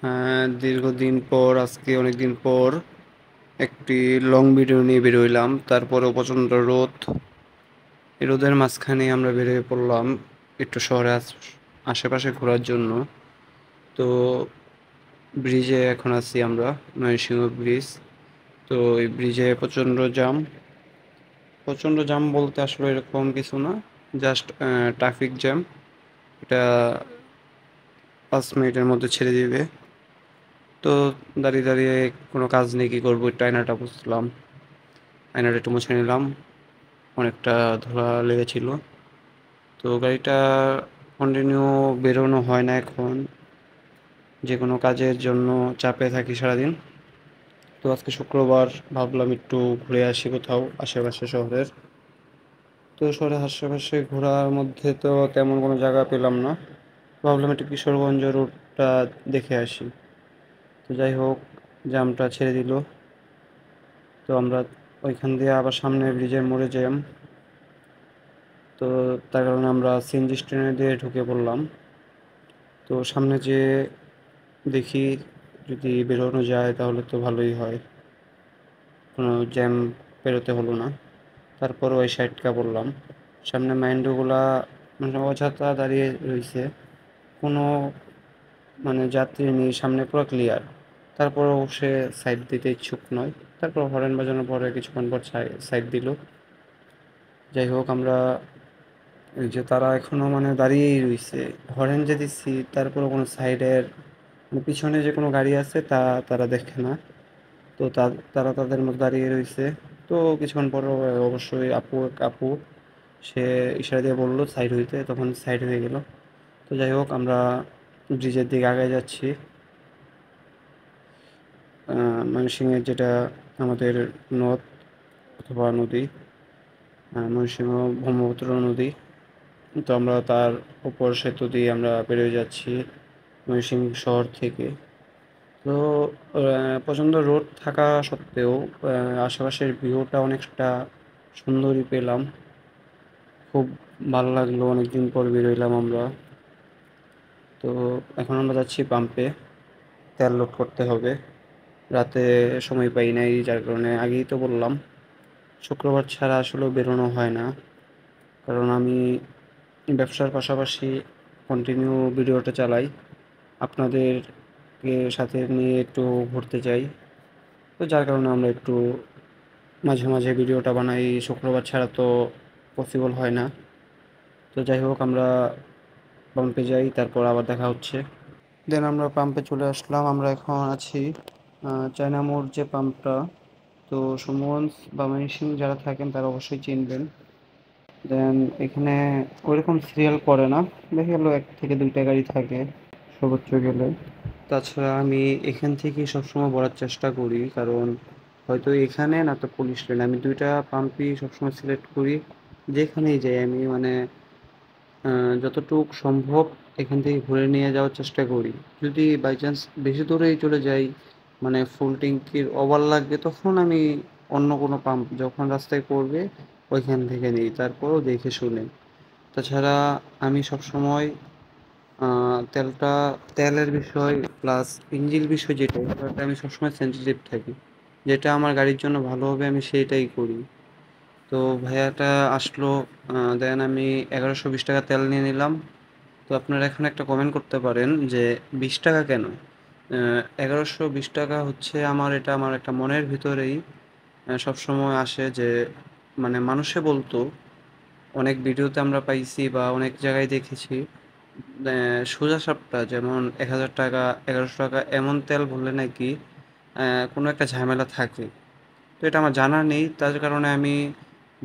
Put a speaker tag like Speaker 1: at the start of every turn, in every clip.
Speaker 1: হ্যাঁ, দীর্ঘদিন পর আজকে অনেকদিন পর একটি লং ভিডিও নিয়ে বেরোইলাম। তারপরেও প্রচণ্ড রোদ। এই রোদের মাঝখানে আমরা বেরিয়ে পড়লাম একটু শহরে আশেপাশে ঘোরার জন্য। তো ব্রিজে এখন আছি আমরা, ময়মনসিংহ ব্রিজ। তো এই ব্রিজে প্রচণ্ড জাম বলতে আসলে এরকম কিছু না, জাস্ট ট্রাফিক জ্যাম। এটা 5 মিনিটের মধ্যে ছেড়ে দিবে। তো দাঁড়িয়ে দাঁড়িয়ে কোনো কাজ নেই, কি করবো, একটু আয়নাটা বুঝলাম, আয়নাটা একটু মুছে নিলাম, অনেকটা ধোলা লেগেছিল। তো গাড়িটা কন্টিনিউ বেরোনো হয় না এখন, যে কোনো কাজের জন্য চাপে থাকি সারাদিন। তো আজকে শুক্রবার, ভাবলাম একটু ঘুরে আসি কোথাও আশেপাশে শহরের। তো শহরের আশেপাশে ঘোরার মধ্যে তো তেমন কোনো জায়গা পেলাম না। ভাবলাম একটু কিশোরগঞ্জ রোডটা দেখে আসি। তো যাই হোক, জ্যামটা ছেড়ে দিল। তো আমরা ওইখান দিয়ে আবার সামনে ব্রিজের মোড়ে জ্যাম। তো তার কারণে আমরা সিএনজি স্ট্যান্ডে দিয়ে ঢুকে পড়লাম। তো সামনে যে দেখি, যদি বেরোনো যায় তাহলে তো ভালোই হয়, কোনো জ্যাম পেরোতে হলো না। তারপর ওই সাইডটা বললাম, সামনে মাইন্ডোগুলা মানে অযথা দাঁড়িয়ে রয়েছে, কোনো মানে যাত্রী নেই, সামনে পুরো ক্লিয়ার। তারপরও সে সাইড দিতে ইচ্ছুক নয়। তারপর হরেন বাজানোর পরে কিছুক্ষণ পর সাইড দিল। যাই হোক, আমরা ওই যে তারা এখনো মানে দাঁড়িয়েই রইছে, হরেন যে দিচ্ছি তারপরও কোনো সাইডের মানে পিছনে যে কোনো গাড়ি আছে তারা দেখে না। তো তারা তাদের মধ্যে দাঁড়িয়ে রইছে। তো কিছুক্ষণ পর অবশ্যই আপু সে ইশারা দিয়ে বললো সাইড হইতে, তখন সাইড হয়ে গেল। তো যাই হোক, আমরা ব্রিজের দিকে আগায় যাচ্ছি। ময়মনসিংহের যেটা আমাদের নদ অথবা নদী, ময়মনসিংহ ব্রহ্মপুত্র নদী। তো আমরা তার উপর সেতু দিয়ে আমরা বেরিয়ে যাচ্ছি ময়মনসিংহ শহর থেকে। তো প্রচণ্ড রোদ থাকা সত্ত্বেও আশেপাশের ভিউটা অনেকটা সুন্দরই পেলাম। খুব ভালো লাগলো, অনেকদিন পর বেরোইলাম আমরা। তো এখন আমরা যাচ্ছি পাম্পে, তেল লোড করতে হবে। রাতে সময় পাই নাই, যার কারণে আগেই তো বললাম শুক্রবার ছাড়া আসলেও বেরোনো হয় না। কারণ আমি ব্যবসার পাশাপাশি কন্টিনিউ ভিডিওটা চালাই, আপনাদেরকে সাথে নিয়ে একটু ঘুরতে চাই। তো যার কারণে আমরা একটু মাঝে মাঝে ভিডিওটা বানাই, শুক্রবার ছাড়া তো পসিবল হয় না। তো যাই হোক, আমরা পাম্পে যাই, তারপর আবার দেখা হচ্ছে। দেন আমরা পাম্পে চলে আসলাম। আমরা এখন আছি চায়না মোড় যে পাম্পটা। তো সুমনস বা ময়মনসিং যারা থাকেন তারা অবশ্যই চিনবেন। দেন এখানে ওইরকম সিরিয়াল পড়ে না, দেখা গেলো 1 থেকে 2টা গাড়ি থাকে সর্বোচ্চ গেলে। তাছাড়া আমি এখান থেকেই সবসময় ভরার চেষ্টা করি, কারণ হয়তো এখানে না তো পুলিশ লাইন, আমি 2টা পাম্পই সবসময় সিলেক্ট করি। যেখানেই যাই আমি মানে যতটুক সম্ভব এখান থেকে ঘুরে নিয়ে যাওয়ার চেষ্টা করি। যদি বাই চান্স বেশি দূরেই চলে যাই, মানে ফুল ট্যাঙ্কির ওভার লাগবে, তখন আমি অন্য কোনো পাম্প যখন রাস্তায় পড়বে ওইখান থেকে নিই, তারপরও দেখে শুনে। তাছাড়া আমি সবসময় তেলটা, তেলের বিষয় প্লাস ইঞ্জিন বিষয় যেটা, ওটাতে আমি সবসময় সেন্সিটিভ থাকি। যেটা আমার গাড়ির জন্য ভালো হবে আমি সেইটাই করি। তো ভাইয়াটা আসলো, দেন আমি 1120 টাকা তেল নিয়ে নিলাম। তো আপনারা এখানে একটা কমেন্ট করতে পারেন যে 20 টাকা কেন। 1120 টাকা হচ্ছে আমার, এটা আমার একটা মনের ভিতরেই সবসময় আসে যে মানে মানুষে বলতো, অনেক ভিডিওতে আমরা পাইছি বা অনেক জায়গায় দেখেছি, সোজা সাপটা যেমন 1000 টাকা, 1100 টাকা এমন তেল ভরলে নাকি কোনো একটা ঝামেলা থাকে। তো এটা আমার জানা নেই, তার কারণে আমি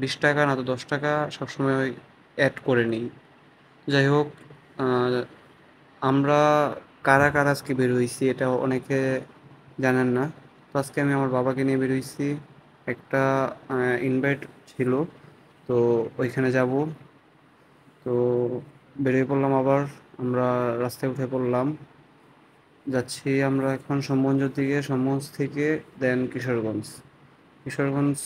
Speaker 1: 20 টাকা না তো 10 টাকা সবসময় অ্যাড করে নিই। যাই হোক, আহ, আমরা কারা কারা আজকে বের হইছি এটা অনেকে জানেন না। তো আজকে আমি আমার বাবাকে নিয়ে বের হইছি, একটা ইনভাইট ছিল, তো ওইখানে যাব। তো বেরিয়ে পড়লাম আবার, আমরা রাস্তায় উঠে পড়লাম। যাচ্ছি আমরা এখন সম্বঞ্জর দিকে, সম্বঞ্জ থেকে দেন কিশোরগঞ্জ। কিশোরগঞ্জ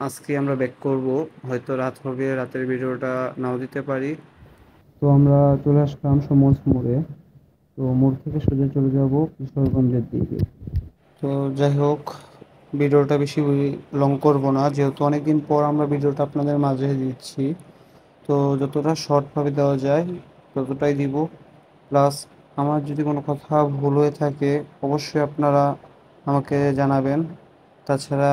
Speaker 1: আজকে আমরা ব্যাক করব, হয়তো রাত হবে, রাতের ভিডিওটা নাও দিতে পারি। তো আমরা চলে আসলাম সমজ মোড়ে। তো মোড় থেকে সোজা চলে যাব কিশোরগঞ্জের দিকে। তো যাই হোক, ভিডিওটা বেশি লং করব না, যেহেতু অনেকদিন পর আমরা ভিডিওটা আপনাদের মাঝে দিচ্ছি। তো যতটা শর্টভাবে দেওয়া যায় ততটাই দিব। প্লাস আমার যদি কোনো কথা ভুল হয়ে থাকে অবশ্যই আপনারা আমাকে জানাবেন। তাছাড়া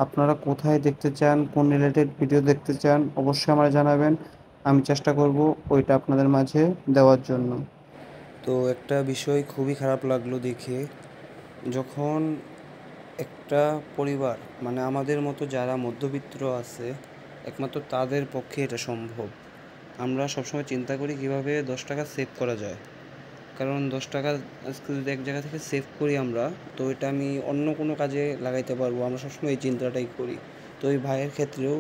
Speaker 1: আপনারা কোথায় দেখতে চান, কোন রিলেটেড ভিডিও দেখতে চান অবশ্যই আমায় জানাবেন। আমি চেষ্টা করব ওইটা আপনাদের মাঝে দেওয়ার জন্য। তো একটা বিষয় খুবই খারাপ লাগলো দেখে, যখন একটা পরিবার মানে আমাদের মতো যারা মধ্যবিত্ত আছে একমাত্র তাদের পক্ষে এটা সম্ভব। আমরা সবসময় চিন্তা করি কীভাবে 10 টাকা সেভ করা যায়, কারণ 10 টাকা আজকে যদি এক জায়গা থেকে সেভ করি আমরা, তো এটা আমি অন্য কোনো কাজে লাগাইতে পারবো। আমরা সবসময় এই চিন্তাটাই করি। তো এই ভাইয়ের ক্ষেত্রেও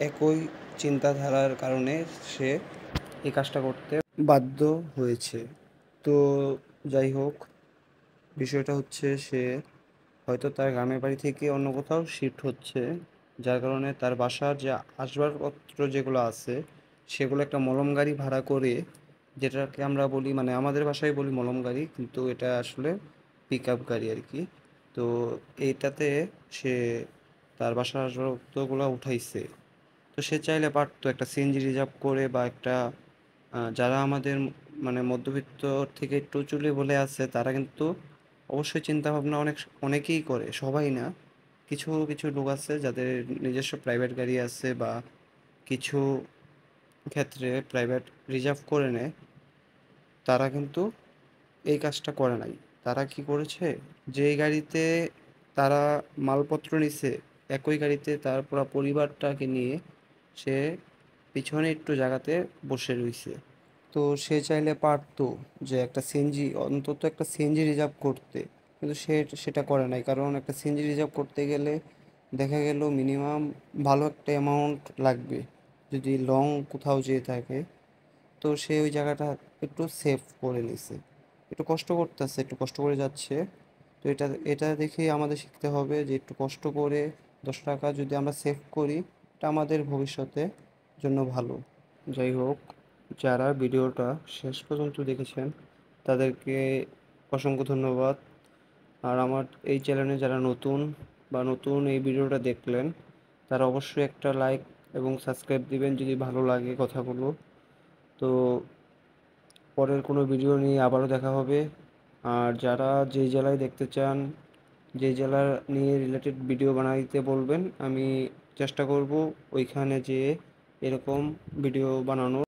Speaker 1: একই চিন্তাধারার কারণে সে এই কাজটা করতে বাধ্য হয়েছে। তো যাই হোক, বিষয়টা হচ্ছে সে হয়তো তার গ্রামের বাড়ি থেকে অন্য কোথাও শিফট হচ্ছে, যার কারণে তার বাসার যে আসবাবপত্র যেগুলো আছে সেগুলো একটা মলম গাড়ি ভাড়া করে, যেটাকে আমরা বলি মানে আমাদের বাসায় বলি মলম গাড়ি, কিন্তু এটা আসলে পিক আপ গাড়ি আর কি। তো এইটাতে সে তার বাসার আসবাবপত্রগুলো উঠাইছে। তো সে চাইলে পারতো একটা সিএনজি রিজার্ভ করে বা একটা যারা আমাদের মানে মধ্যবিত্ত থেকে একটু উঁচু লেভেলে আছে তারা কিন্তু অবশ্যই চিন্তা ভাবনা অনেকেই করে, সবাই না, কিছু কিছু লোক আছে যাদের নিজস্ব প্রাইভেট গাড়ি আছে বা কিছু ক্ষেত্রে প্রাইভেট রিজার্ভ করে নেয়, তারা কিন্তু এই কাজটা করে নাই। তারা কি করেছে, যেই গাড়িতে তারা মালপত্র নিছে একই গাড়িতে তার পুরো পরিবারটাকে নিয়ে সে পিছনে একটু জায়গাতে বসে রইছে। তো সে চাইলে পারতো যে একটা সিএনজি, অন্তত একটা সিএনজি রিজার্ভ করতে, কিন্তু সে সেটা করে নাই। কারণ একটা সিএনজি রিজার্ভ করতে গেলে দেখা গেল মিনিমাম ভালো একটা অ্যামাউন্ট লাগবে যদি লং কোথাও যেয়ে থাকে। তো সে ওই জায়গাটা একটু সেভ করে নিছে, একটু কষ্ট করতেছে, একটু কষ্ট করে যাচ্ছে। তো এটা এটা দেখেই আমাদের শিখতে হবে যে একটু কষ্ট করে 10 টাকা যদি আমরা সেভ করি, এটা আমাদের ভবিষ্যতে জন্য ভালো। যাই হোক, যারা ভিডিওটা শেষ পর্যন্ত দেখেছেন তাদেরকে অসংখ্য ধন্যবাদ। আর আমার এই চ্যানেলে যারা নতুন বা নতুন এই ভিডিওটা দেখলেন তারা অবশ্যই একটা লাইক এবং সাবস্ক্রাইব দিবেন যদি ভালো লাগে কথাগুলো। তো পরের কোনো ভিডিও নিয়ে আবারও দেখা হবে। আর যারা যেই জেলায় দেখতে চান, যেই জেলার নিয়ে রিলেটেড ভিডিও বানাইতে বলবেন, আমি চেষ্টা করব ওইখানে যেয়ে এরকম ভিডিও বানানোর।